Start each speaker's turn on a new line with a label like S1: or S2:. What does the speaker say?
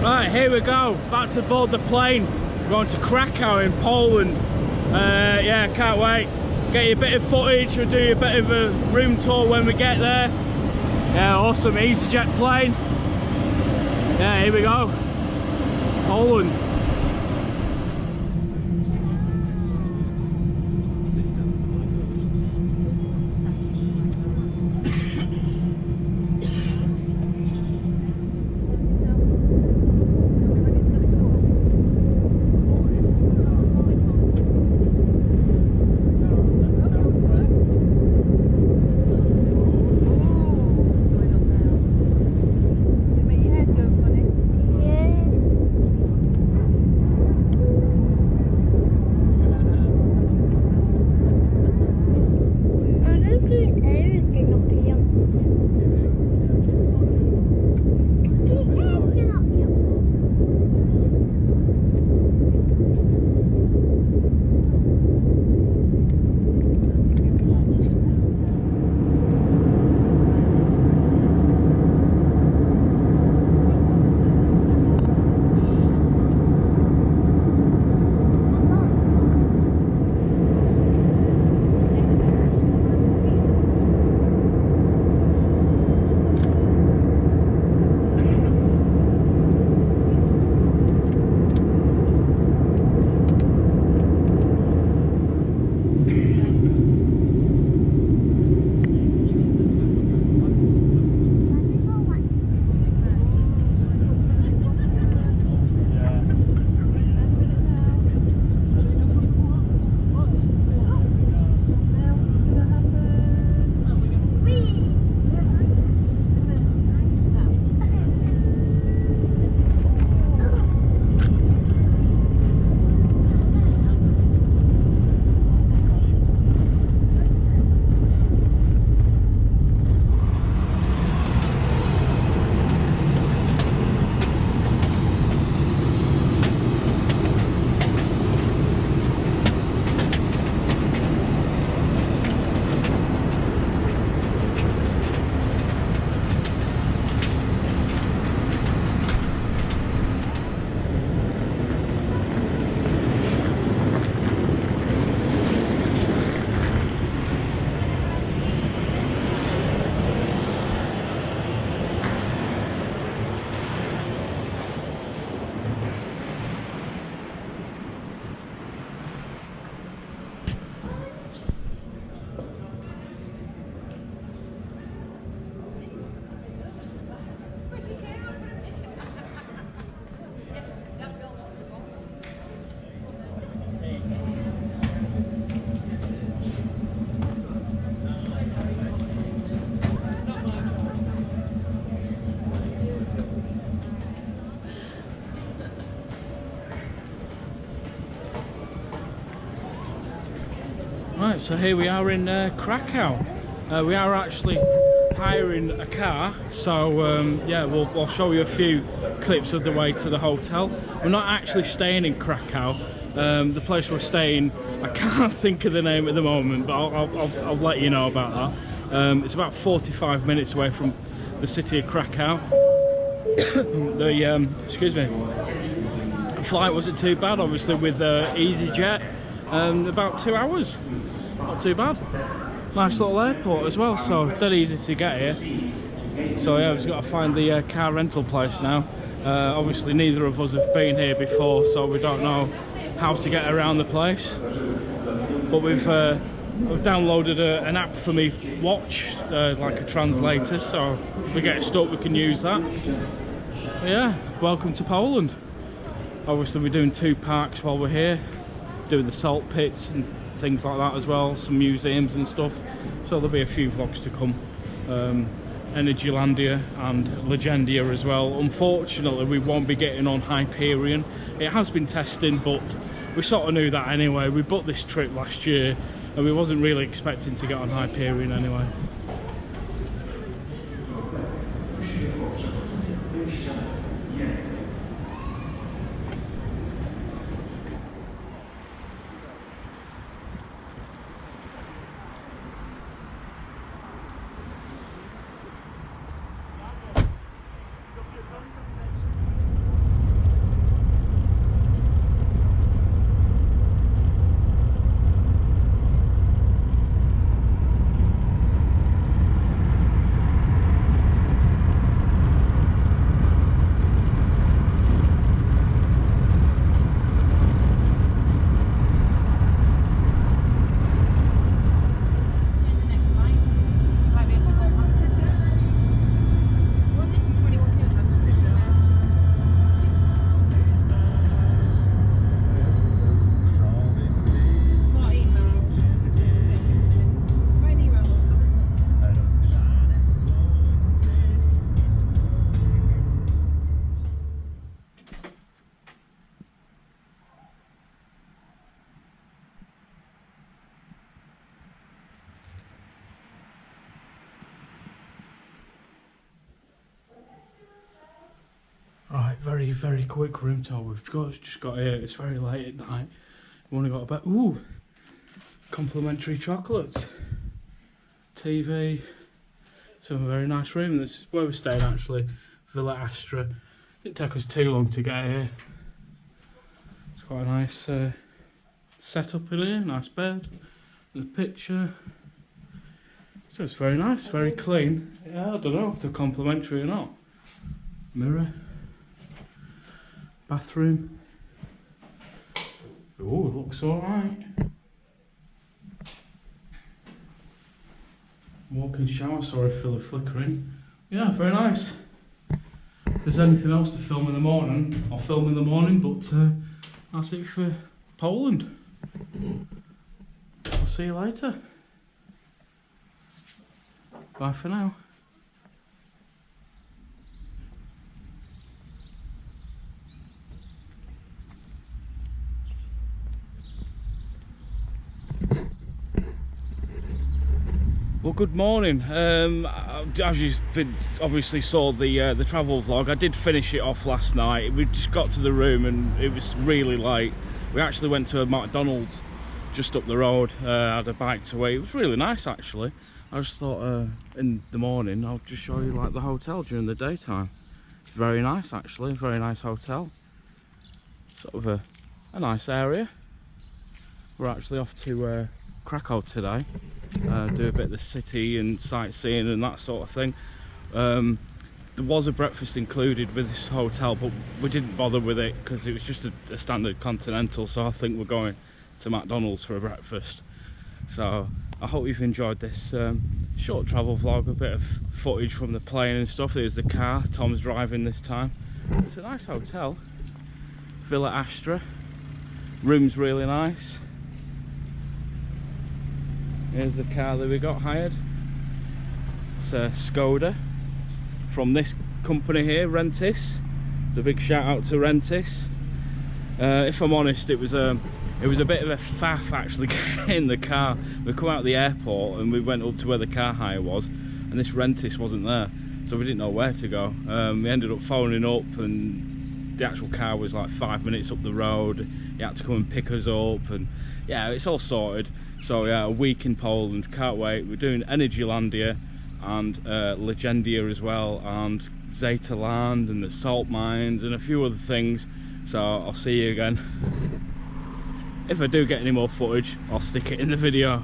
S1: Right, here we go, back to board the plane. We're going to Krakow in Poland. Yeah, can't wait. Get you a bit of footage, we'll do you a bit of a room tour when we get there. Yeah, awesome EasyJet plane. Yeah, here we go. Poland. Right, so here we are in Krakow. We are actually hiring a car, so yeah, we'll show you a few clips of the way to the hotel. We're not actually staying in Krakow. The place we're staying, I can't think of the name at the moment, but I'll let you know about that. It's about 45 minutes away from the city of Krakow. Excuse me. The flight wasn't too bad, obviously, with EasyJet. About 2 hours. Not too bad. Nice little airport as well, so dead easy to get here. So yeah, we've just got to find the car rental place now. Obviously neither of us have been here before, so we don't know how to get around the place. But we've downloaded an app for me watch, like a translator, so if we get stuck we can use that. But yeah, welcome to Poland. Obviously we're doing 2 parks while we're here, doing the salt pits and things like that as well, some museums and stuff, so there'll be a few vlogs to come. Energylandia and Legendia as well. Unfortunately we won't be getting on Hyperion. It has been testing, but we sort of knew that anyway. We booked this trip last year and we wasn't really expecting to get on Hyperion anyway. Right, very quick room tour. We've just got here. It's very late at night. We want to go to bed. Ooh, complimentary chocolates, TV. So a very nice room. This is where we're staying actually. Villa Astra. Didn't take us too long to get here. It's quite a nice setup in here. Nice bed. And a picture. So it's very nice, very clean. Yeah, I don't know if they're complimentary or not. Mirror. Bathroom. Oh, it looks alright. Walk-in shower, sorry for the flickering. Yeah, very nice. If there's anything else to film in the morning, I'll film in the morning, but that's it for Poland. I'll see you later. Bye for now. Well, good morning. As you obviously saw the travel vlog, I did finish it off last night. We just got to the room and it was really late. We actually went to a McDonald's just up the road, had a bite to eat. It was really nice actually. I just thought in the morning I'll just show you like the hotel during the daytime. It's very nice actually, very nice hotel. Sort of a nice area. We're actually off to Krakow today. Do a bit of the city and sightseeing and that sort of thing. There was a breakfast included with this hotel, but we didn't bother with it because it was just a standard continental, so I think we're going to McDonald's for a breakfast. So I hope you've enjoyed this short travel vlog, a bit of footage from the plane and stuff. There's the car, Tom's driving this time. It's a nice hotel, Villa Astra. Room's really nice. Here's the car that we got hired. It's a Skoda from this company here, Rentis. It's a big shout out to Rentis. If I'm honest, it was a bit of a faff actually getting the car. We come out of the airport and we went up to where the car hire was, and this Rentis wasn't there, so we didn't know where to go. We ended up phoning up, and the actual car was like 5 minutes up the road. He had to come and pick us up, and yeah, it's all sorted. So yeah, a week in Poland, can't wait. We're doing Energylandia and Legendia as well, and Zetaland and the salt mines and a few other things. So I'll see you again. If I do get any more footage, I'll stick it in the video.